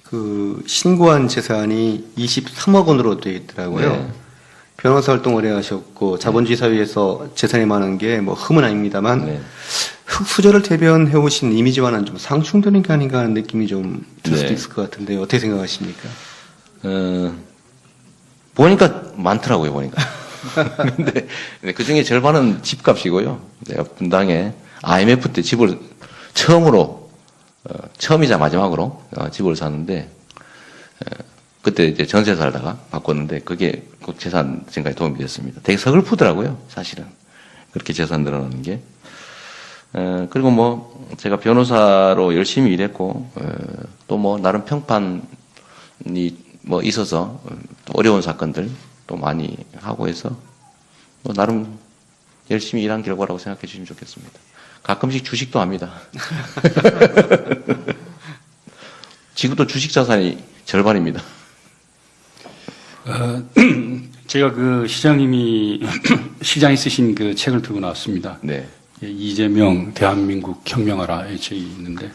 그 신고한 재산이 23억 원으로 되어 있더라고요. 네. 변호사 활동 오래 하셨고 자본주의 사회에서 재산이 많은 게 뭐 흠은 아닙니다만 네. 흑수저를 대변해 오신 이미지와는 좀 상충되는 게 아닌가 하는 느낌이 좀 들 수도 네. 있을 것 같은데 어떻게 생각하십니까? 보니까 많더라고요, 보니까. 근데 그 중에 절반은 집값이고요. 내가 분당에 IMF 때 집을 처음으로, 처음이자 마지막으로 집을 샀는데, 그때 이제 전세 살다가 바꿨는데 그게 꼭 재산 증가에 도움이 됐습니다. 되게 서글프더라고요, 사실은. 그렇게 재산 늘어나는 게. 그리고 뭐, 제가 변호사로 열심히 일했고, 또 뭐, 나름 평판이 뭐 있어서, 또 어려운 사건들 또 많이 하고 해서, 뭐, 나름 열심히 일한 결과라고 생각해 주시면 좋겠습니다. 가끔씩 주식도 합니다. 지금도 주식 자산이 절반입니다. 제가 그 시장님이 시장이 쓰신 그 책을 들고 나왔습니다. 네. 이재명 대한민국 혁명하라에 책이 있는데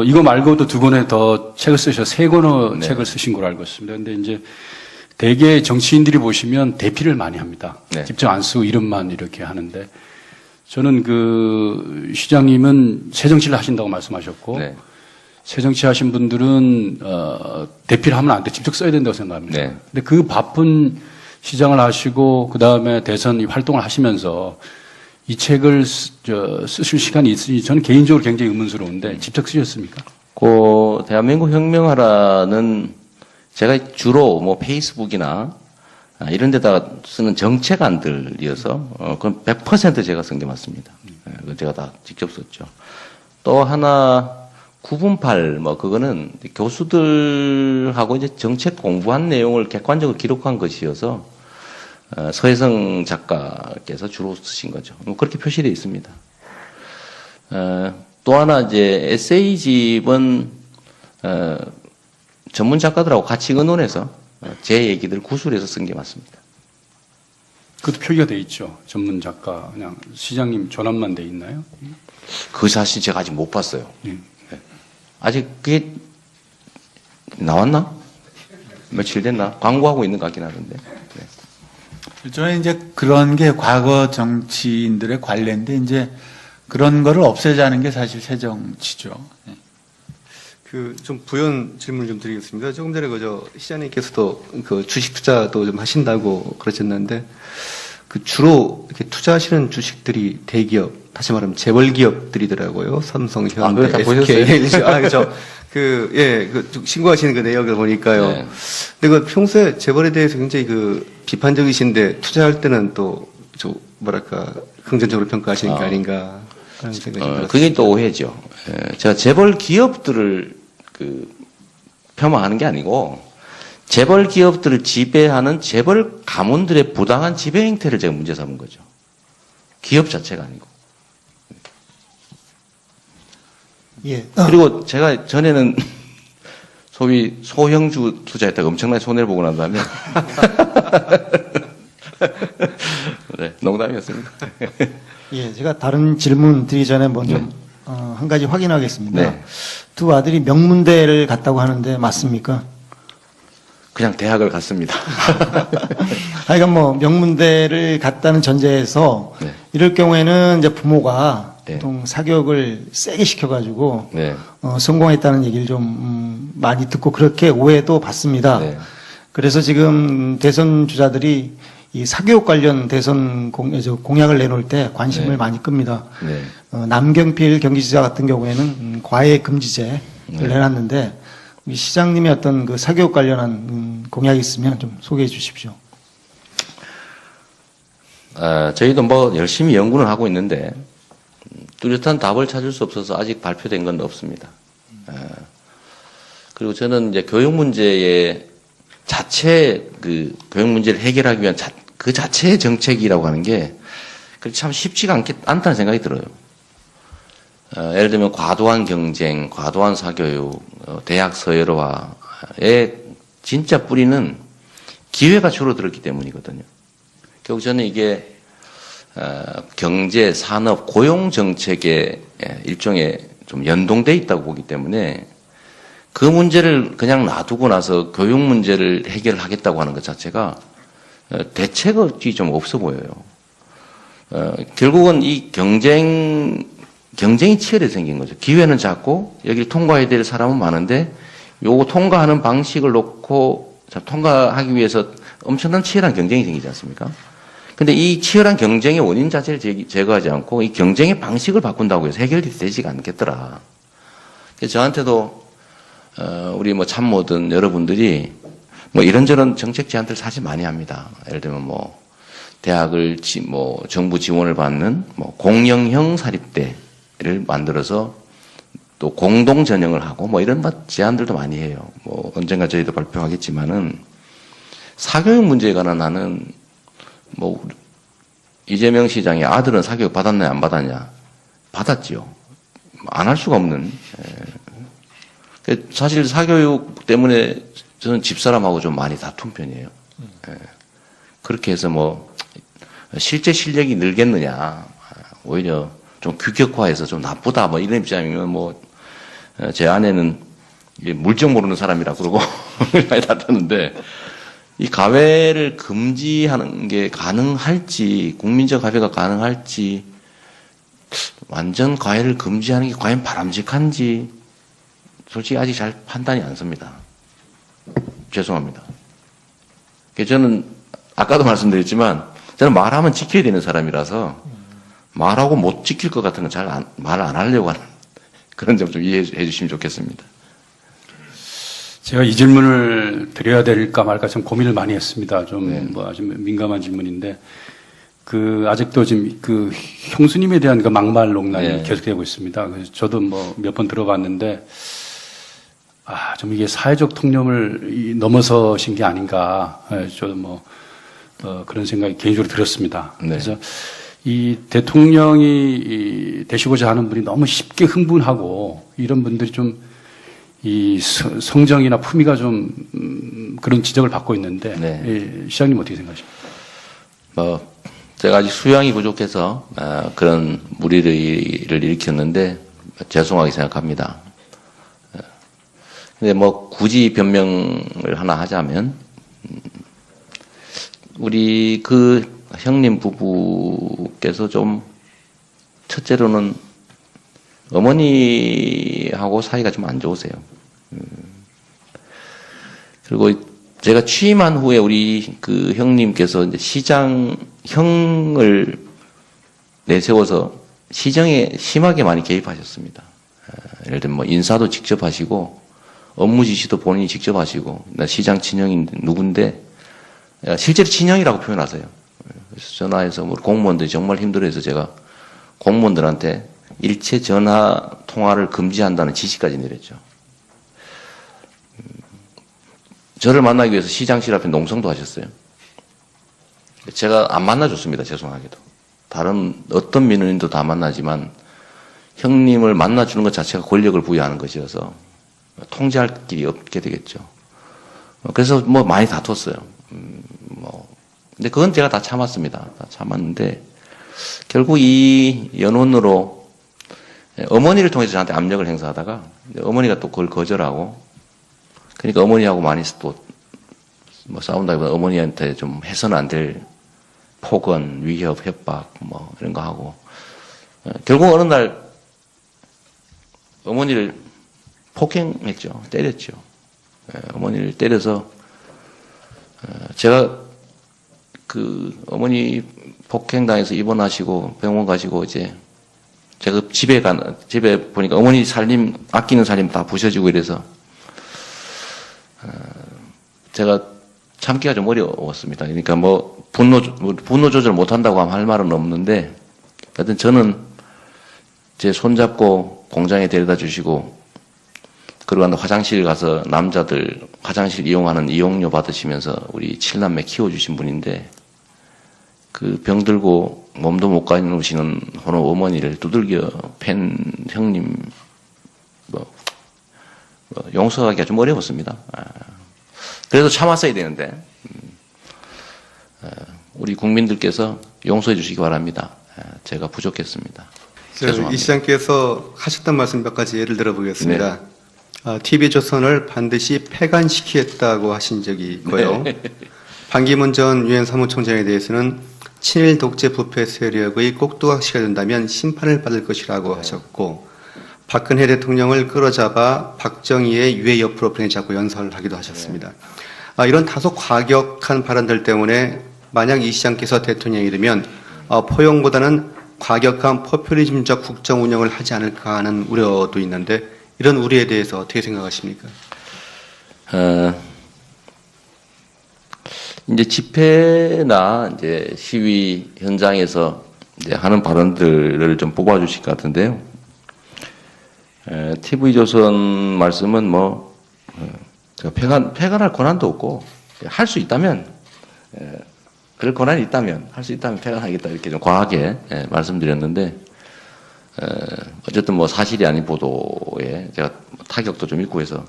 이거 말고도 두 권의 더 책을 쓰셔 세 권의 네. 책을 쓰신 걸로 알고 있습니다. 근데 이제 대개 정치인들이 보시면 대피를 많이 합니다. 네. 직접 안 쓰고 이름만 이렇게 하는데 저는 그 시장님은 새정치를 하신다고 말씀하셨고 네. 새정치 하신 분들은 대피를 하면 안 돼. 직접 써야 된다고 생각합니다. 네. 근데 그 바쁜 시장을 하시고 그다음에 대선 활동을 하시면서 이 책을 쓰실 시간이 있으니 저는 개인적으로 굉장히 의문스러운데 직접 쓰셨습니까? 그 대한민국 혁명하라는 제가 주로 뭐 페이스북이나 이런 데다가 쓰는 정책안들이어서 그건 100% 제가 쓴 게 맞습니다. 그건 제가 다 직접 썼죠. 또 하나 9분팔 뭐 그거는 교수들하고 이제 정책 공부한 내용을 객관적으로 기록한 것이어서 서혜성 작가께서 주로 쓰신 거죠. 그렇게 표시되어 있습니다. 또 하나 이제 에세이집은 전문 작가들하고 같이 의논해서 제 얘기들 구술해서 쓴 게 맞습니다. 그것도 표기가 돼 있죠. 전문 작가 그냥 시장님 전환만 돼 있나요? 그 사실 제가 아직 못 봤어요. 네. 아직 그게 나왔나? 며칠 됐나? 광고하고 있는 것 같긴 하던데. 네. 저는 이제 그런 게 과거 정치인들의 관례인데 이제 그런 거를 없애자는 게 사실 새 정치죠. 그 좀 부연 질문을 좀 드리겠습니다. 조금 전에 그저 시장님께서도 그 주식 투자도 좀 하신다고 그러셨는데 그 주로 이렇게 투자하시는 주식들이 대기업, 다시 말하면 재벌 기업들이더라고요. 삼성, 현대, 다 SK. 그렇죠. 그 신고하시는 그 내역을 보니까요. 네. 근데 그 평소에 재벌에 대해서 굉장히 그 비판적이신데 투자할 때는 또 좀 뭐랄까 긍정적으로 평가하시는 게 아닌가 하는 생각이 들었습니다. 그게 또 오해죠. 제가 재벌 기업들을 폄하하는 게 아니고 재벌 기업들을 지배하는 재벌 가문들의 부당한 지배 행태를 제가 문제 삼은 거죠. 기업 자체가 아니고. 예. 그리고 제가 전에는 소위 소형주 투자했다가 엄청나게 손해를 보고 난 다음에 네, 농담이었습니다. 예, 제가 다른 질문 드리기 전에 먼저 한 가지 확인하겠습니다. 네. 두 아들이 명문대를 갔다고 하는데 맞습니까? 그냥 대학을 갔습니다. 하여간 뭐 명문대를 갔다는 전제에서 네. 이럴 경우에는 이제 부모가 네. 보통 사교육을 세게 시켜가지고 네. 성공했다는 얘기를 좀 많이 듣고 그렇게 오해도 받습니다. 네. 그래서 지금 대선 주자들이 이 사교육 관련 대선 공약을 내놓을 때 관심을 네. 많이 끕니다. 네. 남경필 경기지사 같은 경우에는 과외 금지제를 네. 내놨는데 우리 시장님의 어떤 그 사교육 관련한 공약이 있으면 좀 소개해 주십시오. 저희도 뭐 열심히 연구는 하고 있는데 뚜렷한 답을 찾을 수 없어서 아직 발표된 건 없습니다. 그리고 저는 이제 교육 문제의 자체 교육 문제를 해결하기 위한 그 자체의 정책이라고 하는 게 참 쉽지가 않다는 생각이 들어요. 예를 들면 과도한 경쟁, 과도한 사교육, 대학 서열화의 진짜 뿌리는 기회가 줄어들었기 때문이거든요. 결국 저는 이게 경제, 산업, 고용 정책의 일종의 좀 연동돼 있다고 보기 때문에 그 문제를 그냥 놔두고 나서 교육 문제를 해결하겠다고 하는 것 자체가 대책이 좀 없어 보여요. 결국은 이 경쟁이 치열하게 생긴 거죠. 기회는 작고 여기를 통과해야 될 사람은 많은데 요거 통과하는 방식을 놓고 통과하기 위해서 엄청난 치열한 경쟁이 생기지 않습니까? 근데 이 치열한 경쟁의 원인 자체를 제거하지 않고 이 경쟁의 방식을 바꾼다고 해서 해결되지가 않겠더라. 그래서 저한테도 우리 뭐 참모든 여러분들이 뭐 이런저런 정책 제안들 사실 많이 합니다. 예를 들면 뭐 대학을 뭐 정부 지원을 받는 뭐 공영형 사립대를 만들어서 또 공동 전형을 하고 뭐 이런 제안들도 많이 해요. 뭐 언젠가 저희도 발표하겠지만은 사교육 문제에 관한 나는 뭐 이재명 시장의 아들은 사교육 받았냐 안 받았냐 받았지요. 안 할 수가 없는. 사실 사교육 때문에 저는 집사람하고 좀 많이 다툰 편이에요. 그렇게 해서 뭐 실제 실력이 늘겠느냐 오히려 좀 규격화해서 좀 나쁘다 뭐 이런 입장이면 뭐 제 아내는 물정 모르는 사람이라 그러고 많이 다투는데 이 가외를 금지하는 게 가능할지 국민적 가외가 가능할지 완전 가외를 금지하는 게 과연 바람직한지 솔직히 아직 잘 판단이 안 섭니다. 죄송합니다. 저는 아까도 말씀드렸지만 저는 말하면 지켜야 되는 사람이라서 말하고 못 지킬 것 같은 건 잘 말 안 하려고 하는 그런 점 좀 이해해 주시면 좋겠습니다. 제가 이 질문을 드려야 될까 말까 좀 고민을 많이 했습니다. 좀 네. 뭐 아주 민감한 질문인데 아직도 지금 형수님에 대한 그 막말 논란이 네. 계속되고 있습니다. 그래서 저도 뭐 몇 번 들어봤는데 좀 이게 사회적 통념을 넘어서신 게 아닌가. 저도 뭐 그런 생각이 개인적으로 들었습니다. 네. 그래서 이 대통령이 되시고자 하는 분이 너무 쉽게 흥분하고 이런 분들이 좀 이 성정이나 품위가 좀 그런 지적을 받고 있는데 네. 시장님 어떻게 생각하십니까? 뭐 제가 아직 수양이 부족해서 그런 무리를 일으켰는데 죄송하게 생각합니다. 근데 뭐 굳이 변명을 하나 하자면 우리 그 형님 부부께서 좀 첫째로는 어머니하고 사이가 좀 안 좋으세요. 그리고 제가 취임한 후에 우리 그 형님께서 이제 시장형을 내세워서 시정에 심하게 많이 개입하셨습니다. 예를 들면 뭐 인사도 직접 하시고 업무 지시도 본인이 직접 하시고 나 시장 친형인 누군데 실제로 친형이라고 표현하세요. 그래서 전화해서 우리 공무원들이 정말 힘들어해서 제가 공무원들한테 일체 전화 통화를 금지한다는 지시까지 내렸죠. 저를 만나기 위해서 시장실 앞에 농성도 하셨어요. 제가 안 만나줬습니다. 죄송하게도. 다른 어떤 민원인도 다 만나지만 형님을 만나주는 것 자체가 권력을 부여하는 것이어서 통제할 길이 없게 되겠죠. 그래서 뭐 많이 다퉜어요. 근데 그건 제가 다 참았습니다. 다 참았는데 결국 이 연원으로 어머니를 통해서 저한테 압력을 행사하다가 어머니가 또 그걸 거절하고 그러니까 어머니하고 많이 또 뭐 싸운다기보다 어머니한테 좀 해서는 안 될 폭언, 위협, 협박 뭐 이런 거 하고 결국 어느 날 어머니를 폭행했죠. 때렸죠. 어머니를 때려서 제가 그 어머니 폭행당해서 입원하시고 병원 가시고 이제 제가 집에 보니까 어머니 살림 아끼는 살림 다 부셔지고 이래서 제가 참기가 좀 어려웠습니다. 그러니까 뭐 분노 조절 못 한다고 하면 할 말은 없는데 하여튼 저는 제 손잡고 공장에 데려다 주시고 그러고 화장실 가서 남자들 화장실 이용하는 이용료 받으시면서 우리 7남매 키워주신 분인데 그 병 들고 몸도 못 가누시는 호노 어머니를 두들겨 팬 형님 용서하기가 좀 어려웠습니다. 그래도 참았어야 되는데 우리 국민들께서 용서해 주시기 바랍니다. 제가 부족했습니다. 이 시장께서 하셨던 말씀 몇 가지 예를 들어보겠습니다. TV조선을 반드시 폐간시키겠다고 하신 적이 있고요. 반기문 전 유엔 사무총장에 대해서는 친일 독재 부패 세력의 꼭두각시가 된다면 심판을 받을 것이라고 하셨고, 박근혜 대통령을 끌어잡아 박정희의 유해 옆으로 보내자고 연설하기도 하셨습니다. 이런 다소 과격한 발언들 때문에 만약 이 시장께서 대통령이 되면 포용보다는 과격한 포퓰리즘적 국정 운영을 하지 않을까 하는 우려도 있는데, 이런 우려에 대해서 어떻게 생각하십니까? 이제 집회나 이제 시위 현장에서 이제 하는 발언들을 좀 뽑아주실 것 같은데요. TV조선 말씀은 폐간할 권한도 없고, 할 수 있다면, 그럴 권한이 있다면, 할 수 있다면 폐간하겠다, 이렇게 좀 과하게 말씀드렸는데, 어쨌든 사실이 아닌 보도에 제가 타격도 좀 있고 해서,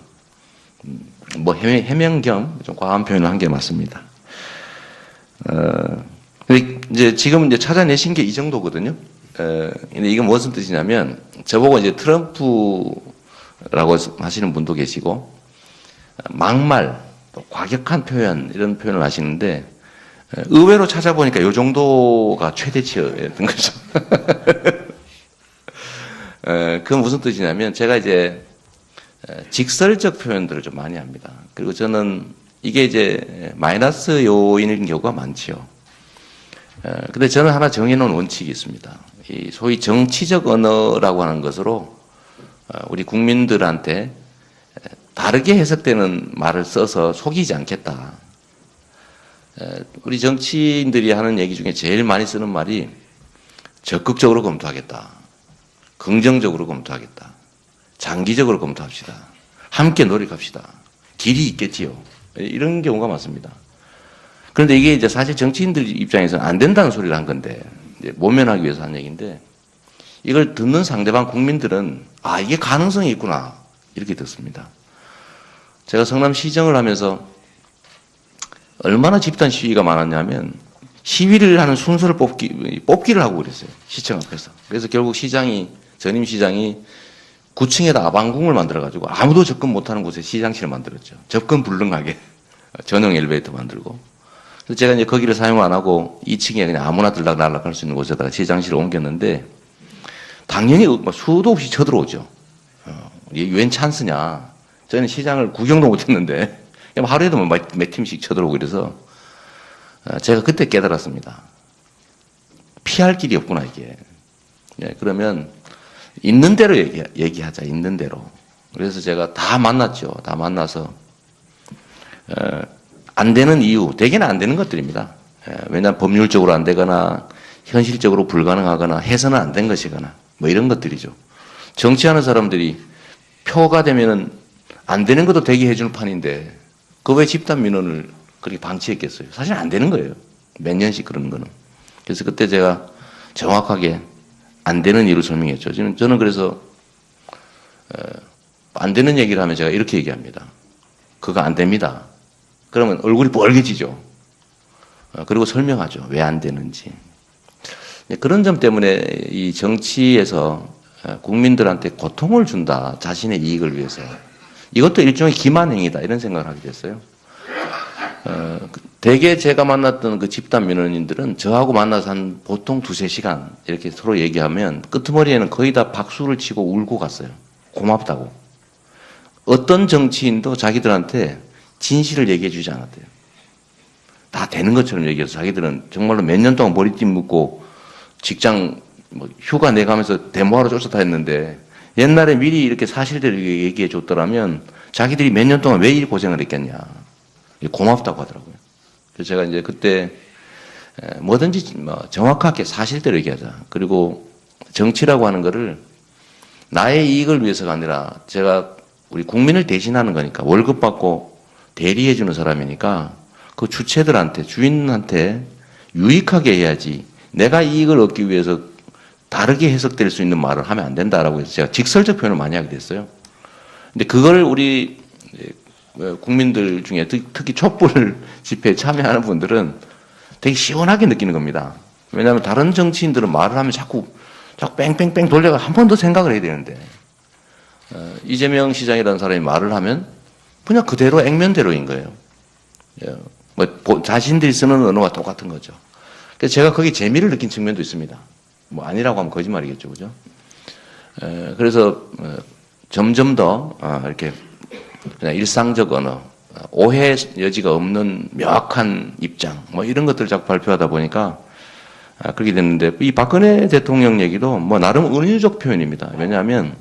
해명 겸 좀 과한 표현을 한 게 맞습니다. 이제 지금 이제 찾아내신 게 이 정도거든요. 근데 이게 무슨 뜻이냐면, 저보고 이제 트럼프라고 하시는 분도 계시고, 막말, 또 과격한 표현, 이런 표현을 하시는데, 의외로 찾아보니까 이 정도가 최대치였던 거죠. 그건 무슨 뜻이냐면, 제가 이제 직설적 표현들을 좀 많이 합니다. 그리고 저는 이게 이제 마이너스 요인인 경우가 많지요. 근데 저는 하나 정해놓은 원칙이 있습니다. 이 소위 정치적 언어라고 하는 것으로 우리 국민들한테 다르게 해석되는 말을 써서 속이지 않겠다. 우리 정치인들이 하는 얘기 중에 제일 많이 쓰는 말이 적극적으로 검토하겠다. 긍정적으로 검토하겠다. 장기적으로 검토합시다. 함께 노력합시다. 길이 있겠지요. 이런 경우가 많습니다. 그런데 이게 이제 사실 정치인들 입장에서는 안 된다는 소리를 한 건데, 이제 모면하기 위해서 한 얘기인데, 이걸 듣는 상대방 국민들은 이게 가능성이 있구나, 이렇게 듣습니다. 제가 성남시정을 하면서 얼마나 집단 시위가 많았냐면, 시위를 하는 순서를 뽑기를 하고 그랬어요. 시청 앞에서. 그래서 결국 전임 시장이 9층에다 아방궁을 만들어가지고 아무도 접근 못하는 곳에 시장실을 만들었죠. 접근 불능하게. 전용 엘리베이터 만들고. 그래서 제가 이제 거기를 사용 안 하고 2층에 그냥 아무나 들락날락 할 수 있는 곳에다가 시장실을 옮겼는데, 당연히 수도 없이 쳐들어오죠. 이게 웬 찬스냐. 저는 시장을 구경도 못 했는데, 하루에도 몇 팀씩 쳐들어오고 이래서, 제가 그때 깨달았습니다. 피할 길이 없구나, 이게. 그러면, 있는 대로 얘기하자, 있는 대로. 그래서 제가 다 만났죠. 다 만나서, 안 되는 이유, 대개는 안 되는 것들입니다. 왜냐하면 법률적으로 안 되거나, 현실적으로 불가능하거나, 해서는 안 된 것이거나, 이런 것들이죠. 정치하는 사람들이 표가 되면은 안 되는 것도 되게 해주는 판인데, 그 왜 집단 민원을 그렇게 방치했겠어요? 사실 안 되는 거예요. 몇 년씩 그러는 거는. 그래서 그때 제가 정확하게 안 되는 이유를 설명했죠. 저는 그래서 안 되는 얘기를 하면 제가 이렇게 얘기합니다. 그거 안 됩니다. 그러면 얼굴이 빨개지죠. 그리고 설명하죠. 왜 안 되는지. 그런 점 때문에 이 정치에서 국민들한테 고통을 준다. 자신의 이익을 위해서. 이것도 일종의 기만행위다. 이런 생각을 하게 됐어요. 대개 제가 만났던 그 집단 민원인들은 저하고 만나서 한 보통 2-3시간 이렇게 서로 얘기하면 끄트머리에는 거의 다 박수를 치고 울고 갔어요. 고맙다고. 어떤 정치인도 자기들한테 진실을 얘기해 주지 않았대요. 다 되는 것처럼 얘기해서 자기들은 정말로 몇 년 동안 머리띠 묶고 직장 휴가 내가면서 데모하러 쫓아다녔는데, 옛날에 미리 이렇게 사실대로 얘기해 줬더라면 자기들이 몇 년 동안 왜 이 고생을 했겠냐. 고맙다고 하더라고요. 그래서 제가 이제 그때 뭐든지 정확하게 사실대로 얘기하자. 그리고 정치라고 하는 거를 나의 이익을 위해서가 아니라, 제가 우리 국민을 대신하는 거니까, 월급 받고 대리해 주는 사람이니까 그 주체들한테, 주인한테 유익하게 해야지, 내가 이익을 얻기 위해서 다르게 해석될 수 있는 말을 하면 안 된다라고 해서 제가 직설적 표현을 많이 하게 됐어요. 근데 그걸 우리 국민들 중에 특히 촛불 집회에 참여하는 분들은 되게 시원하게 느끼는 겁니다. 왜냐하면 다른 정치인들은 말을 하면 자꾸 뺑뺑뺑 돌려가 한 번 더 생각을 해야 되는데, 이재명 시장이라는 사람이 말을 하면 그냥 그대로 액면대로인 거예요. 자신들이 쓰는 언어와 똑같은 거죠. 그래서 제가 거기 재미를 느낀 측면도 있습니다. 뭐 아니라고 하면 거짓말이겠죠, 그죠? 그래서 점점 더 이렇게 그냥 일상적 언어, 오해 여지가 없는 명확한 입장, 뭐 이런 것들을 자꾸 발표하다 보니까 그렇게 됐는데, 이 박근혜 대통령 얘기도 뭐 나름 은유적 표현입니다. 왜냐하면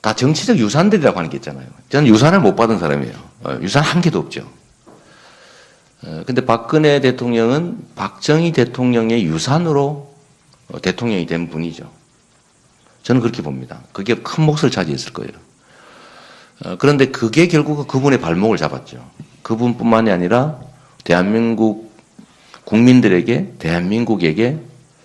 다 정치적 유산들이라고 하는 게 있잖아요. 저는 유산을 못 받은 사람이에요. 유산 한 개도 없죠. 근데 박근혜 대통령은 박정희 대통령의 유산으로 대통령이 된 분이죠. 저는 그렇게 봅니다. 그게 큰 몫을 차지했을 거예요. 그런데 그게 결국 그분의 발목을 잡았죠. 그분뿐만이 아니라 대한민국 국민들에게, 대한민국에게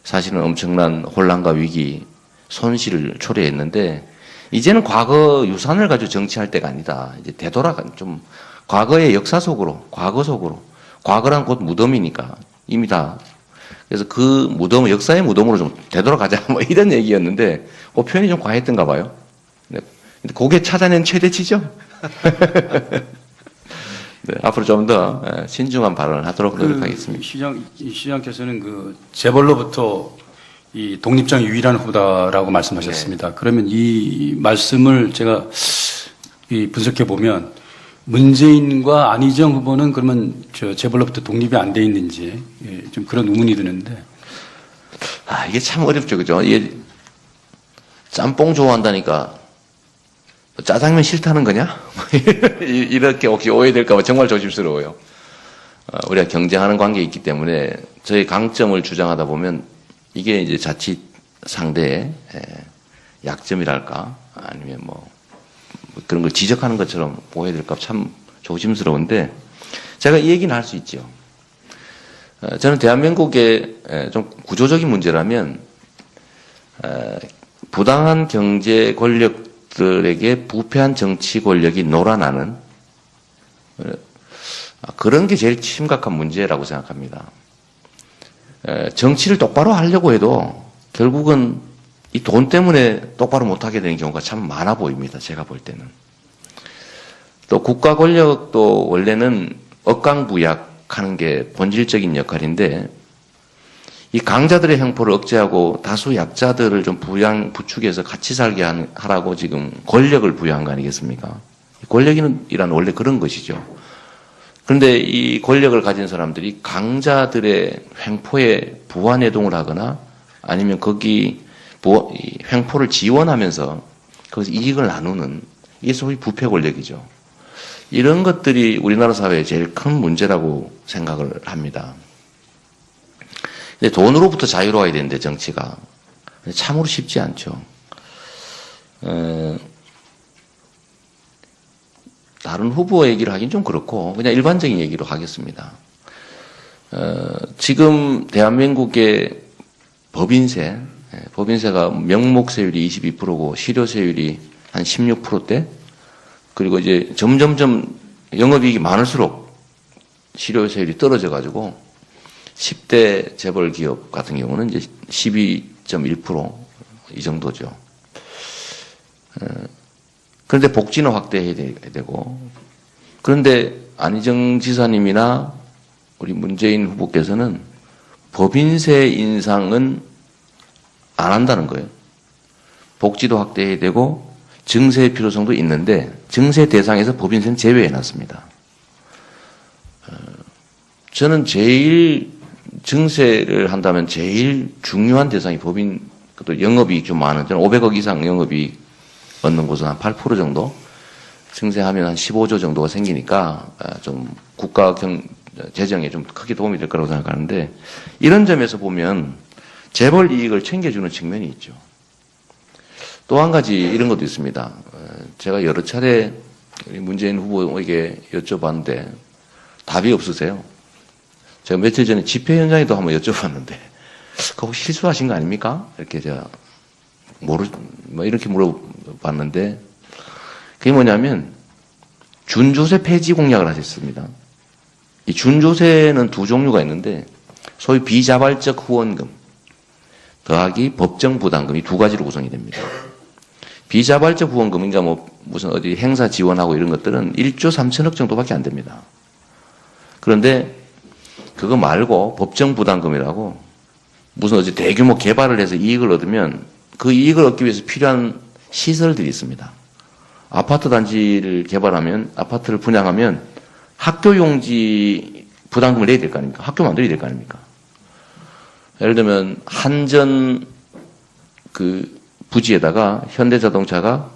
사실은 엄청난 혼란과 위기, 손실을 초래했는데, 이제는 과거 유산을 가지고 정치할 때가 아니다. 이제 되돌아간 좀 과거의 역사 속으로, 과거 속으로. 과거란 곧 무덤이니까 이미 다. 그래서 그 무덤, 역사의 무덤으로 좀 되돌아가자. 뭐 이런 얘기였는데, 그 표현이 좀 과했던가 봐요. 근데 그게 찾아낸 최대치죠? 네, 앞으로 좀 더 신중한 발언을 하도록 노력하겠습니다. 시장께서는 그 재벌로부터 이 독립적 유일한 후보다라고 말씀하셨습니다. 그러면 이 말씀을 제가 분석해 보면 문재인과 안희정 후보는 그러면 재벌로부터 독립이 안 돼 있는지 좀 그런 의문이 드는데. 이게 참 어렵죠, 그죠? 이게 짬뽕 좋아한다니까 짜장면 싫다는 거냐? 이렇게 혹시 오해될까봐 정말 조심스러워요. 우리가 경쟁하는 관계에 있기 때문에 저희 강점을 주장하다 보면 이게 이제 자칫 상대의 약점이랄까 아니면 뭐 그런 걸 지적하는 것처럼 오해될까 참 조심스러운데 제가 이 얘기는 할 수 있죠. 저는 대한민국의 좀 구조적인 문제라면 부당한 경제 권력들에게 부패한 정치 권력이 놀아나는 그런 게 제일 심각한 문제라고 생각합니다. 정치를 똑바로 하려고 해도 결국은 이 돈 때문에 똑바로 못하게 되는 경우가 참 많아 보입니다. 제가 볼 때는. 또 국가 권력도 원래는 억강부약하는 게 본질적인 역할인데 이 강자들의 형포를 억제하고 다수 약자들을 좀 부축해서 같이 살게 하라고 지금 권력을 부여한 거 아니겠습니까? 권력이란 원래 그런 것이죠. 그런데 이 권력을 가진 사람들이 강자들의 횡포에 부안해동을 하거나 아니면 거기 횡포를 지원하면서 거기서 이익을 나누는 이게 소위 부패 권력이죠. 이런 것들이 우리나라 사회의 제일 큰 문제라고 생각을 합니다. 근데 돈으로부터 자유로워야 되는데 정치가 참으로 쉽지 않죠. 다른 후보 얘기를 하긴 좀 그렇고 그냥 일반적인 얘기로 하겠습니다. 지금 대한민국의 법인세가 명목세율이 22%고 실효세율이 한 16%대 그리고 이제 점점점 영업이익이 많을수록 실효세율이 떨어져가지고 10대 재벌 기업 같은 경우는 이제 12.1% 이 정도죠. 그런데 복지는 확대해야 되고 그런데 안희정 지사님이나 우리 문재인 후보께서는 법인세 인상은 안 한다는 거예요. 복지도 확대해야 되고 증세의 필요성도 있는데 증세 대상에서 법인세는 제외해놨습니다. 저는 제일 증세를 한다면 제일 중요한 대상이 법인, 또 영업이익 좀 많은, 저는 500억 이상 영업이익 얻는 곳은 한 8% 정도, 증세하면 한 15조 정도가 생기니까 좀 국가 재정에 좀 크게 도움이 될 거라고 생각하는데 이런 점에서 보면 재벌 이익을 챙겨주는 측면이 있죠. 또 한 가지 이런 것도 있습니다. 제가 여러 차례 문재인 후보에게 여쭤봤는데 답이 없으세요. 제가 며칠 전에 집회 현장에도 한번 여쭤봤는데 그거 혹시 실수하신 거 아닙니까? 이렇게 제가 뭐 이렇게 물어봤는데 그게 뭐냐면 준조세 폐지 공약을 하셨습니다. 이 준조세는 두 종류가 있는데 소위 비자발적 후원금 더하기 법정 부담금이 두 가지로 구성이 됩니다. 비자발적 후원금인가 뭐 무슨 어디 행사 지원하고 이런 것들은 1조 3천억 정도밖에 안 됩니다. 그런데 그거 말고 법정 부담금이라고 무슨 어디 대규모 개발을 해서 이익을 얻으면 그 이익을 얻기 위해서 필요한 시설들이 있습니다. 아파트 단지를 개발하면, 아파트를 분양하면 학교 용지 부담금을 내야 될 거 아닙니까? 학교 만들어야 될 거 아닙니까? 예를 들면 한전 그 부지에다가 현대자동차가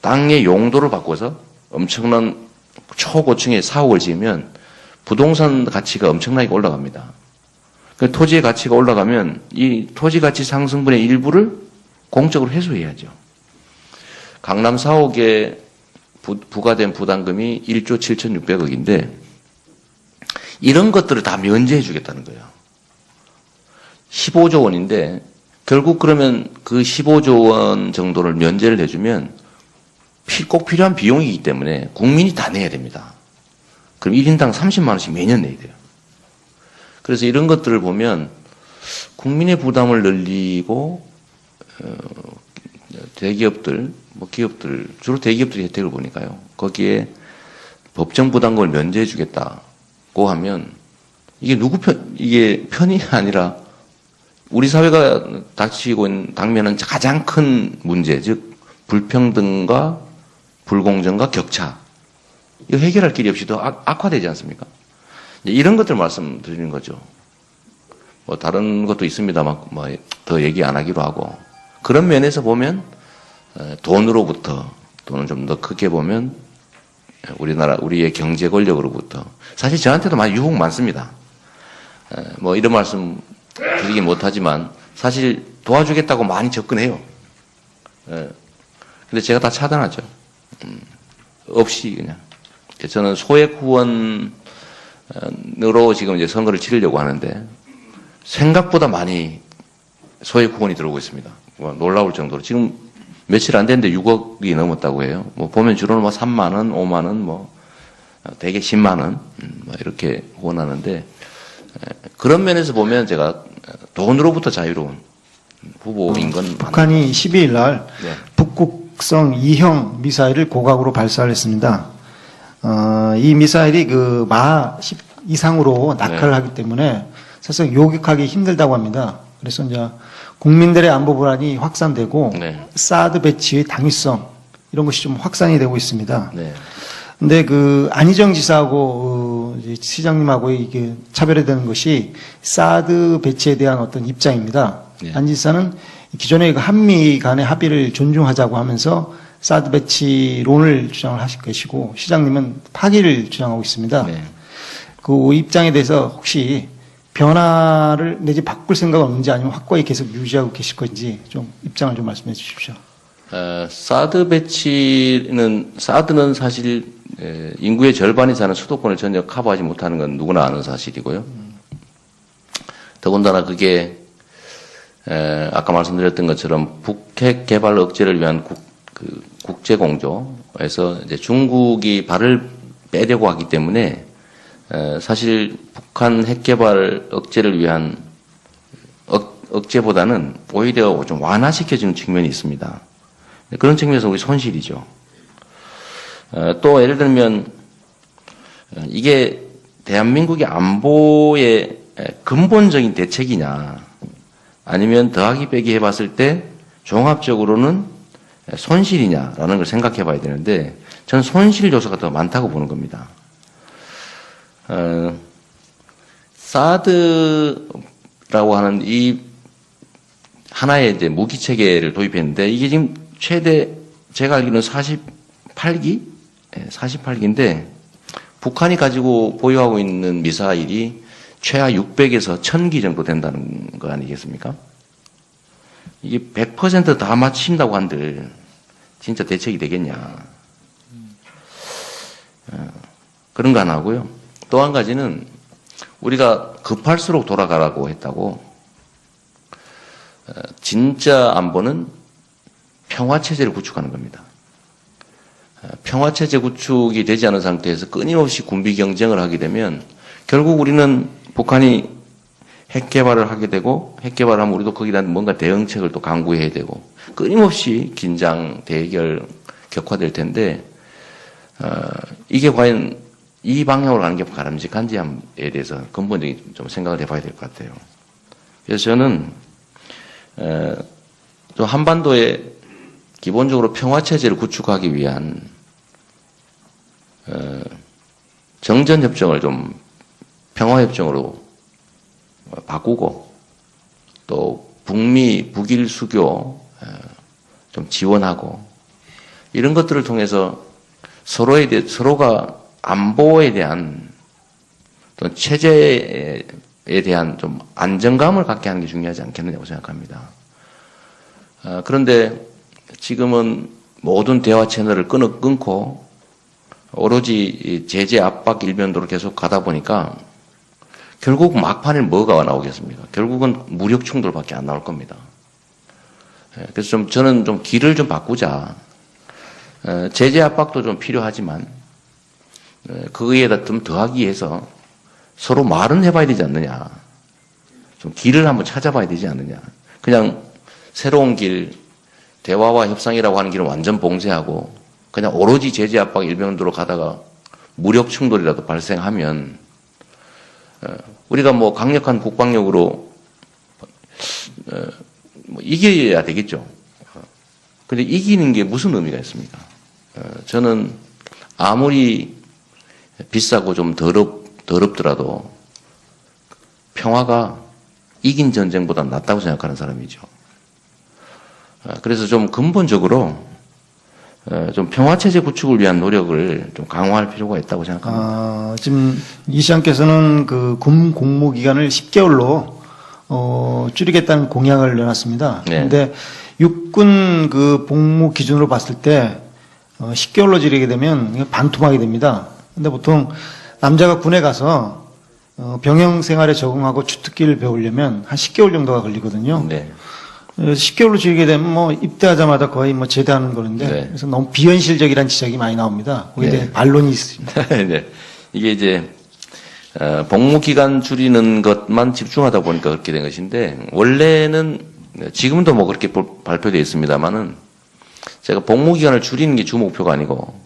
땅의 용도를 바꿔서 엄청난 초고층의 사옥을 지으면 부동산 가치가 엄청나게 올라갑니다. 그 토지의 가치가 올라가면 이 토지 가치 상승분의 일부를 공적으로 회수해야죠. 강남 사옥에 부과된 부담금이 1조 7,600억인데 이런 것들을 다 면제해 주겠다는 거예요. 15조 원인데 결국 그러면 그 15조 원 정도를 면제를 해주면 꼭 필요한 비용이기 때문에 국민이 다 내야 됩니다. 그럼 1인당 30만 원씩 매년 내야 돼요. 그래서 이런 것들을 보면 국민의 부담을 늘리고 대기업들, 뭐 기업들, 주로 대기업들이 혜택을 보니까요. 거기에 법정 부담금을 면제해 주겠다고 하면 이게 이게 편이 아니라 우리 사회가 닥치고 있는 당면은 가장 큰 문제, 즉 불평등과 불공정과 격차. 이거 해결할 길이 없이 더 악화되지 않습니까? 이런 것들 말씀드리는 거죠. 뭐 다른 것도 있습니다만 뭐 더 얘기 안 하기로 하고 그런 면에서 보면 돈으로부터 또는 좀 더 크게 보면 우리의 경제 권력으로부터 사실 저한테도 많이 유혹 많습니다. 뭐 이런 말씀 드리긴 못하지만 사실 도와주겠다고 많이 접근해요. 근데 제가 다 차단하죠. 없이 그냥. 저는 소액 후원으로 지금 이제 선거를 치르려고 하는데 생각보다 많이 소액 후원이 들어오고 있습니다. 뭐 놀라울 정도로. 지금 며칠 안 됐는데 6억이 넘었다고 해요. 뭐 보면 주로는 뭐 3만 원, 5만 원, 뭐 대개 10만 원, 뭐 이렇게 후원하는데 그런 면에서 보면 제가 돈으로부터 자유로운 후보인 건 북한이 12일 날 네. 북극성 2형 미사일을 고각으로 발사를 했습니다. 이 미사일이 그 마 10 이상으로 낙하를 네. 하기 때문에 사실 요격하기 힘들다고 합니다. 그래서 이제 국민들의 안보 불안이 확산되고 네. 사드 배치의 당위성 이런 것이 좀 확산이 되고 있습니다. 네. 근데 그 안희정 지사하고 이제 시장님하고의 이게 차별화되는 것이 사드 배치에 대한 어떤 입장입니다. 네. 안 지사는 기존의 그 한미 간의 합의를 존중하자고 하면서 사드 배치론을 주장을 하실 것이고 시장님은 파기를 주장하고 있습니다. 네. 그 입장에 대해서 혹시 변화를 내지 바꿀 생각은 없는지 아니면 확고히 계속 유지하고 계실 건지 좀 입장을 좀 말씀해 주십시오. 사드 배치는 사드는 사실 인구의 절반이 사는 수도권을 전혀 커버하지 못하는 건 누구나 아는 사실이고요. 더군다나 그게 아까 말씀드렸던 것처럼 북핵 개발 억제를 위한 국제 공조에서 이제 중국이 발을 빼려고 하기 때문에 사실 북한 핵 개발 억제를 위한 억제보다는 오히려 좀 완화시켜주는 측면이 있습니다. 그런 측면에서 우리 손실이죠. 또 예를 들면 이게 대한민국의 안보의 근본적인 대책이냐 아니면 더하기 빼기 해봤을 때 종합적으로는 손실이냐라는 걸 생각해 봐야 되는데 저는 손실 요소가 더 많다고 보는 겁니다. 사드라고 하는 이 하나의 이제 무기 체계를 도입했는데 이게 지금 최대 제가 알기로는 48기인데 북한이 가지고 보유하고 있는 미사일이 최하 600에서 1000기 정도 된다는 거 아니겠습니까? 이게 100% 다 맞춘다고 한들 진짜 대책이 되겠냐. 그런 거 안 하고요. 또 한 가지는 우리가 급할수록 돌아가라고 했다고 진짜 안보는 평화체제를 구축하는 겁니다. 평화체제 구축이 되지 않은 상태에서 끊임없이 군비 경쟁을 하게 되면 결국 우리는 북한이 핵 개발을 하게 되고 핵 개발을 하면 우리도 거기에 대한 뭔가 대응책을 또 강구해야 되고 끊임없이 긴장, 대결, 격화될 텐데 이게 과연 이 방향으로 가는 게 바람직한지에 대해서 근본적인 좀 생각을 해봐야 될 것 같아요. 그래서 저는 좀 한반도에 기본적으로 평화체제를 구축하기 위한 정전협정을 좀 평화협정으로 바꾸고 또 북미 북일 수교 좀 지원하고 이런 것들을 통해서 서로가 안보에 대한 또 체제에 대한 좀 안정감을 갖게 하는 게 중요하지 않겠느냐고 생각합니다. 그런데 지금은 모든 대화 채널을 끊고 오로지 제재 압박 일변도로 계속 가다 보니까 결국 막판에 뭐가 나오겠습니까? 결국은 무력 충돌밖에 안 나올 겁니다. 그래서 저는 좀 길을 좀 바꾸자. 제재 압박도 좀 필요하지만 거기에다 좀 더하기 위해서 서로 말은 해봐야 되지 않느냐. 좀 길을 한번 찾아봐야 되지 않느냐. 그냥 새로운 길, 대화와 협상이라고 하는 길은 완전 봉쇄하고 그냥 오로지 제재 압박 일변도로 가다가 무력 충돌이라도 발생하면 우리가 뭐 강력한 국방력으로 뭐 이겨야 되겠죠. 근데 이기는 게 무슨 의미가 있습니까? 저는 아무리 비싸고 좀 더럽더라도 평화가 이긴 전쟁보다 낫다고 생각하는 사람이죠. 그래서 좀 근본적으로 좀 평화체제 구축을 위한 노력을 좀 강화할 필요가 있다고 생각합니다. 지금 이 시장께서는 그 군 복무 기간을 10개월로 줄이겠다는 공약을 내놨습니다. 네. 그런데 육군 그 복무 기준으로 봤을 때 10개월로 줄이게 되면 반토막이 됩니다. 근데 보통 남자가 군에 가서 병영 생활에 적응하고 주특기를 배우려면 한 10개월 정도가 걸리거든요. 네. 10개월로 줄이게 되면 뭐 입대하자마자 거의 뭐 제대하는 거는데 네. 그래서 너무 비현실적이라는 지적이 많이 나옵니다. 거기에 네. 대해 반론이 있습니다. 네. 이게 이제 복무 기간 줄이는 것만 집중하다 보니까 그렇게 된 것인데 원래는 지금도 뭐 그렇게 발표되어 있습니다만은 제가 복무 기간을 줄이는 게 주 목표가 아니고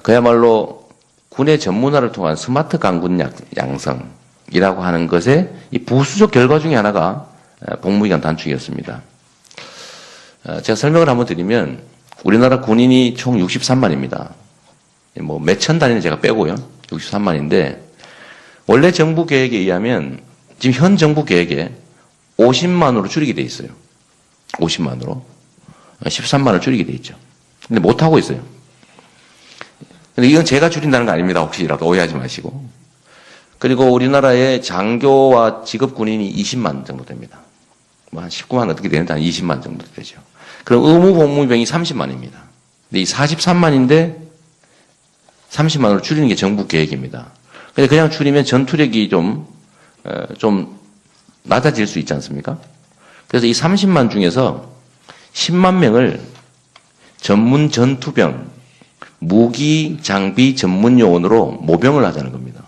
그야말로 군의 전문화를 통한 스마트 강군 양성이라고 하는 것의 이 부수적 결과 중에 하나가 복무기간 단축이었습니다. 제가 설명을 한번 드리면 우리나라 군인이 총 63만입니다. 뭐 몇천 단위는 제가 빼고요. 63만인데 원래 정부 계획에 의하면 지금 현 정부 계획에 50만으로 줄이게 돼 있어요. 50만으로. 13만을 줄이게 돼 있죠. 근데 못하고 있어요. 근데 이건 제가 줄인다는 거 아닙니다. 혹시라도 오해하지 마시고. 그리고 우리나라의 장교와 직업 군인이 20만 정도 됩니다. 뭐 한 19만 어떻게 되는데 한 20만 정도 되죠. 그럼 의무 복무병이 30만입니다. 근데 이 43만인데 30만으로 줄이는 게 정부 계획입니다. 근데 그냥 줄이면 전투력이 좀 낮아질 수 있지 않습니까? 그래서 이 30만 중에서 10만 명을 전문 전투병, 무기, 장비 전문 요원으로 모병을 하자는 겁니다.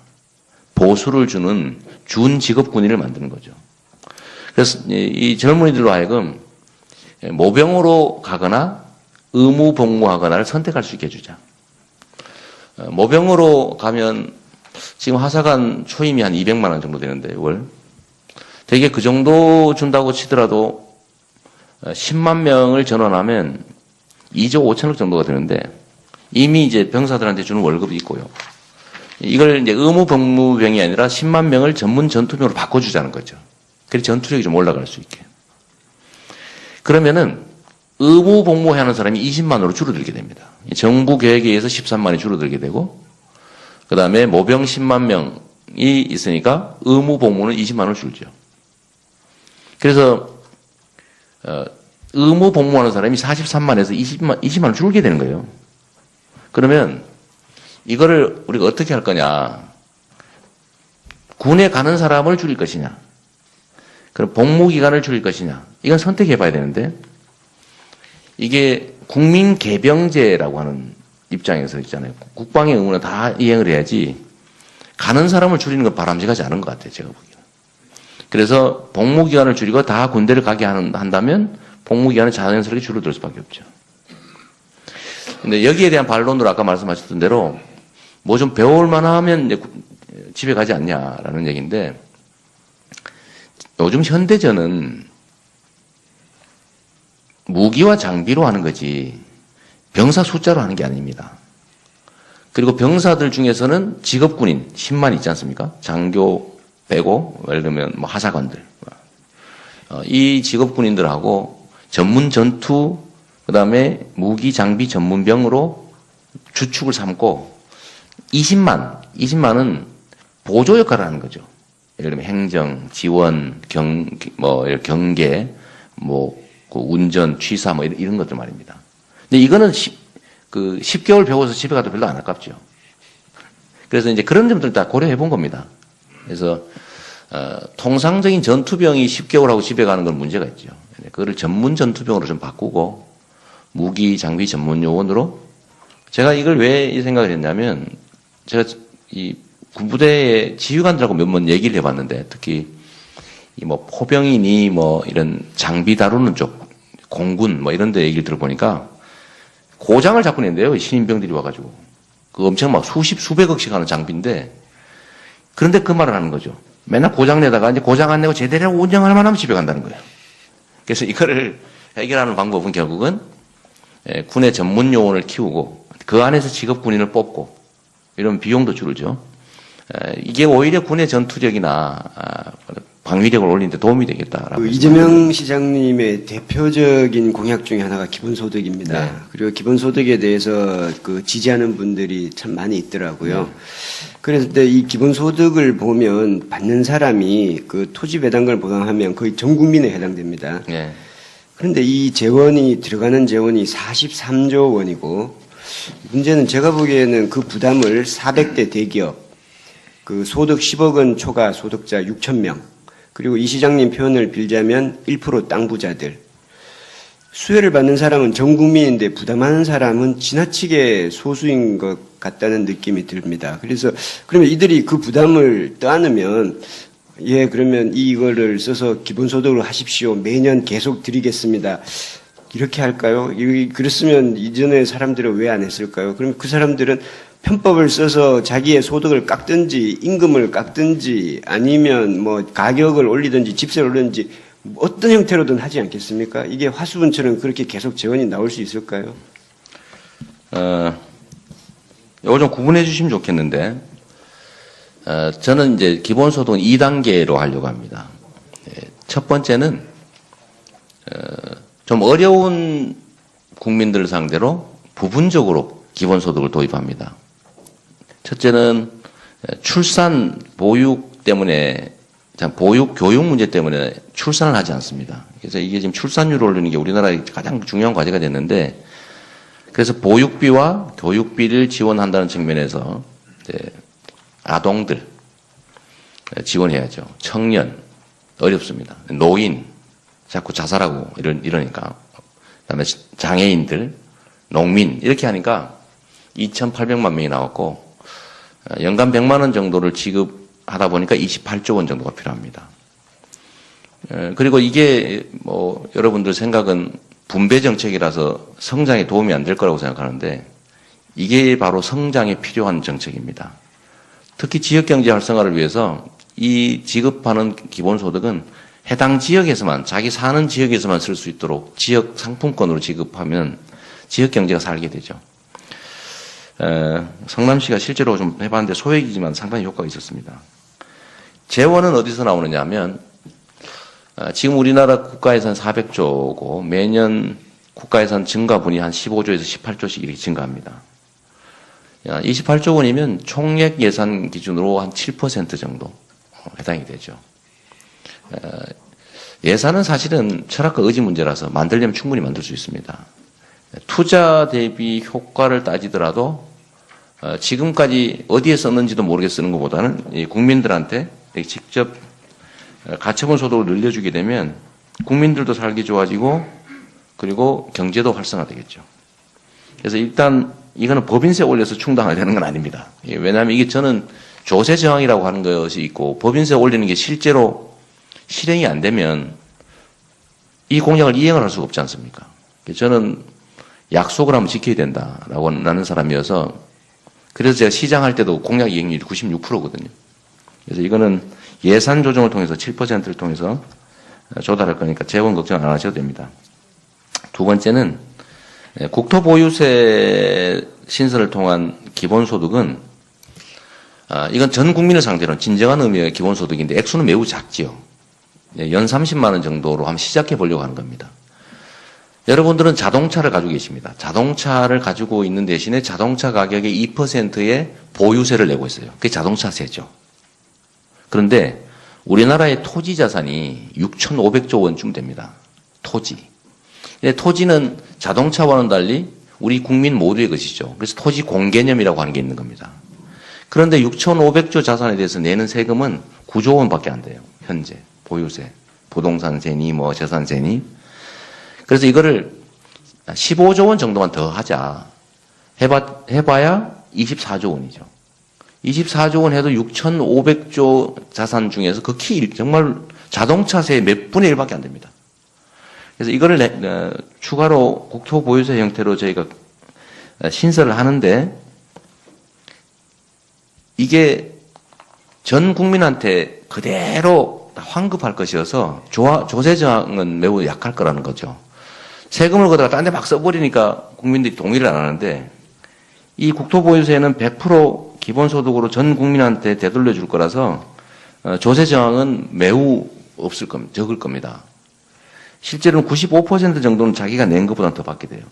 보수를 주는 준 직업 군인을 만드는 거죠. 그래서 이 젊은이들로 하여금 모병으로 가거나 의무 복무하거나를 선택할 수 있게 해주자. 모병으로 가면 지금 하사관 초임이 한 200만 원 정도 되는데 월. 되게 그 정도 준다고 치더라도 10만 명을 전원하면 2조 5천억 정도가 되는데 이미 이제 병사들한테 주는 월급이 있고요. 이걸 이제 의무 복무병이 아니라 10만 명을 전문 전투병으로 바꿔주자는 거죠. 그래서 전투력이 좀 올라갈 수 있게. 그러면은 의무 복무하는 사람이 20만으로 줄어들게 됩니다. 정부 계획에 의해서 13만이 줄어들게 되고 그 다음에 모병 10만 명이 있으니까 의무 복무는 20만으로 줄죠. 그래서 의무 복무하는 사람이 43만에서 20만 줄게 되는 거예요. 그러면 이거를 우리가 어떻게 할 거냐. 군에 가는 사람을 줄일 것이냐. 그럼 복무기간을 줄일 것이냐. 이건 선택해 봐야 되는데 이게 국민개병제라고 하는 입장에서 있잖아요. 국방의 의무는 다 이행을 해야지 가는 사람을 줄이는 건 바람직하지 않은 것 같아요. 제가 보기에는. 그래서 복무 기간을 줄이고 다 군대를 가게 한다면 복무 기간은 자연스럽게 줄어들 수밖에 없죠. 근데 여기에 대한 반론으로 아까 말씀하셨던 대로 뭐 좀 배울 만하면 이제 집에 가지 않냐라는 얘기인데, 요즘 현대전은 무기와 장비로 하는 거지 병사 숫자로 하는 게 아닙니다. 그리고 병사들 중에서는 직업군인 10만 있지 않습니까? 장교 빼고 예를 들면 뭐 하사관들, 이 직업군인들하고 전문 전투, 그다음에 무기 장비 전문병으로 주축을 삼고 20만은 보조 역할을 하는 거죠. 예를 들면 행정, 지원, 경계, 그 운전, 취사 뭐 이런 것들 말입니다. 근데 이거는 10개월 배워서 집에 가도 별로 안 아깝죠. 그래서 이제 그런 점들 다 고려해 본 겁니다. 그래서 통상적인 전투병이 10개월 하고 집에 가는 건 문제가 있죠. 그거를 전문 전투병으로 좀 바꾸고 무기 장비 전문 요원으로, 제가 이걸 왜 이 생각을 했냐면, 제가 이 군부대의 지휘관들하고 몇 번 얘기를 해봤는데, 특히 이 뭐 포병이니 뭐 이런 장비 다루는 쪽, 공군 뭐 이런 데 얘기를 들어보니까 고장을 자꾸 낸대요. 신인병들이 와가지고. 그 엄청 막 수백억씩 하는 장비인데, 그런데 그 말을 하는 거죠. 맨날 고장 내다가 이제 고장 안 내고 제대로 운영할 만하면 집에 간다는 거예요. 그래서 이거를 해결하는 방법은 결국은 군의 전문 요원을 키우고 그 안에서 직업 군인을 뽑고 이런 비용도 줄죠. 이게 오히려 군의 전투력이나 방위력을 올리는 데 도움이 되겠다라고. 이재명 시장님의 대표적인 공약 중에 하나가 기본소득입니다. 네. 그리고 기본소득에 대해서 지지하는 분들이 참 많이 있더라고요. 그런데 이 기본소득을 보면 받는 사람이 토지 배당금을 보강하면 거의 전 국민에 해당됩니다. 네. 그런데 이 들어가는 재원이 43조 원이고, 문제는 제가 보기에는 그 부담을 400대 대기업, 소득 10억 원 초과 소득자 6,000명, 그리고 이 시장님 표현을 빌자면 1% 땅 부자들, 수혜를 받는 사람은 전 국민인데 부담하는 사람은 지나치게 소수인 것 같다는 느낌이 듭니다. 그래서 그러면 이들이 그 부담을 떠안으면, 그러면 이거를 써서 기본소득으로 하십시오. 매년 계속 드리겠습니다. 이렇게 할까요? 그랬으면 이전에 사람들은 왜 안 했을까요? 그럼 그 사람들은 편법을 써서 자기의 소득을 깎든지 임금을 깎든지 아니면 뭐 가격을 올리든지 집세를 올리든지 어떤 형태로든 하지 않겠습니까? 이게 화수분처럼 그렇게 계속 재원이 나올 수 있을까요? 이거 좀 구분해 주시면 좋겠는데, 저는 이제 기본소득은 2단계로 하려고 합니다. 첫 번째는 좀 어려운 국민들을 상대로 부분적으로 기본소득을 도입합니다. 첫째는 출산, 보육 때문에, 보육, 교육 문제 때문에 출산을 하지 않습니다. 그래서 이게 지금 출산율을 올리는 게 우리나라의 가장 중요한 과제가 됐는데, 그래서 보육비와 교육비를 지원한다는 측면에서 아동들 지원해야죠. 청년 어렵습니다. 노인 자꾸 자살하고 이러니까, 그다음에 장애인들, 농민 이렇게 하니까 2,800만 명이 나왔고, 연간 100만 원 정도를 지급하다 보니까 28조 원 정도가 필요합니다. 그리고 이게 뭐 여러분들 생각은 분배 정책이라서 성장에 도움이 안 될 거라고 생각하는데, 이게 바로 성장에 필요한 정책입니다. 특히 지역경제 활성화를 위해서 이 지급하는 기본소득은 해당 지역에서만, 자기 사는 지역에서만 쓸 수 있도록 지역 상품권으로 지급하면 지역경제가 살게 되죠. 성남시가 실제로 좀 해봤는데 소액이지만 상당히 효과가 있었습니다. 재원은 어디서 나오느냐 하면, 지금 우리나라 국가예산 400조고 매년 국가예산 증가분이 한 15조에서 18조씩 이렇게 증가합니다. 28조 원이면 총액 예산 기준으로 한 7% 정도 해당이 되죠. 예산은 사실은 철학과 의지 문제라서 만들려면 충분히 만들 수 있습니다. 투자 대비 효과를 따지더라도 지금까지 어디에 썼는지도 모르게 쓰는 것보다는 국민들한테 직접 가처분 소득을 늘려주게 되면 국민들도 살기 좋아지고 그리고 경제도 활성화되겠죠. 그래서 일단 이거는 법인세 올려서 충당되는 건 아닙니다. 왜냐하면 이게 저는 조세 저항이라고 하는 것이 있고, 법인세 올리는 게 실제로 실행이 안 되면 이 공약을 이행을 할 수가 없지 않습니까? 저는 약속을 한번 지켜야 된다라고 하는 사람이어서 그래서 제가 시장할 때도 공약 이행률이 96%거든요. 그래서 이거는 예산 조정을 통해서 7%를 통해서 조달할 거니까 재원 걱정 안 하셔도 됩니다. 두 번째는 국토보유세 신설을 통한 기본소득은 이건 전 국민을 상대로 진정한 의미의 기본소득인데 액수는 매우 작지요. 연 30만 원 정도로 한번 시작해 보려고 하는 겁니다. 여러분들은 자동차를 가지고 계십니다. 자동차를 가지고 있는 대신에 자동차 가격의 2%의 보유세를 내고 있어요. 그게 자동차세죠. 그런데 우리나라의 토지 자산이 6,500조 원쯤 됩니다. 토지. 토지는 자동차와는 달리 우리 국민 모두의 것이죠. 그래서 토지 공개념이라고 하는 게 있는 겁니다. 그런데 6,500조 자산에 대해서 내는 세금은 9조 원밖에 안 돼요. 현재 보유세, 부동산세니 뭐 재산세니. 그래서 이거를 15조 원 정도만 더 하자. 해봐야 24조 원이죠. 24조 원 해도 6,500조 자산 중에서 극히 정말 자동차세 몇 분의 1밖에 안 됩니다. 그래서 이거를 추가로 국토보유세 형태로 저희가 신설을 하는데 이게 전 국민한테 그대로 환급할 것이어서 조세 저항은 매우 약할 거라는 거죠. 세금을 거다가 딴 데 막 써버리니까 국민들이 동의를 안 하는데 이 국토보유세는 100% 기본소득으로 전 국민한테 되돌려 줄 거라서 조세 저항은 매우 없을 겁니다. 적을 겁니다. 실제로는 95% 정도는 자기가 낸 것보다 더 받게 돼요.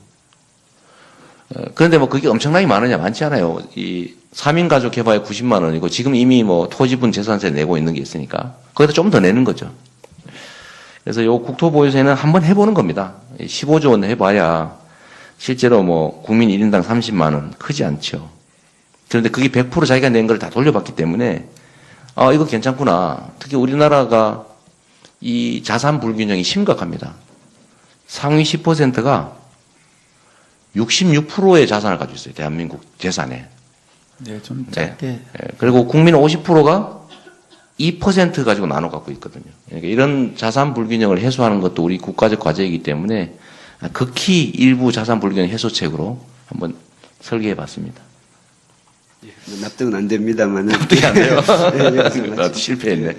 그런데 뭐 그게 엄청나게 많으냐? 많지 않아요. 이 3인 가족 해봐야 90만 원이고 지금 이미 뭐 토지분 재산세 내고 있는 게 있으니까 거기다 좀 더 내는 거죠. 그래서 요 국토보유세는 한번 해보는 겁니다. 15조 원 해봐야 실제로 뭐 국민 1인당 30만 원 크지 않죠. 그런데 그게 100% 자기가 낸 걸 다 돌려받기 때문에 이거 괜찮구나. 특히 우리나라가 이 자산 불균형이 심각합니다. 상위 10%가 66%의 자산을 가지고 있어요. 대한민국 재산에. 네, 좀 짧게. 그리고 국민 50%가 2% 가지고 나눠 갖고 있거든요. 그러니까 이런 자산 불균형을 해소하는 것도 우리 국가적 과제이기 때문에 극히 일부 자산 불균형 해소책으로 한번 설계해 봤습니다. 납득은 안 됩니다만은. 납득이 안 돼요. 네, 나도 실패했네.